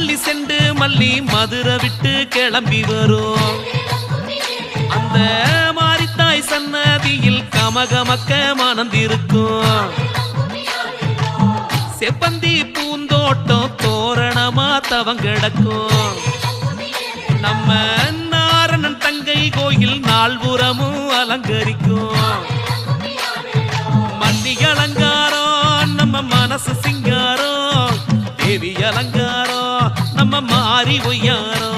அல்லி cent மல்லி மதுரை விட்டு கிளம்பி வரும் அந்த மாரித்தாய் சன்னதியில் கமகமக்க மணந்திருக்கும் செப்பந்தி பூந்தோட்டம் தோரணமா தவங்கிடக்கும் நம்ம நாரணன் தங்கை கோயில் நால்புறமும் அலங்கரிக்கும் மல்லி அலங்காரம் நம்ம மனசு சிங்காரம் தேவி அலங்காரம் நம்ம மாறி ஒய்யாரம்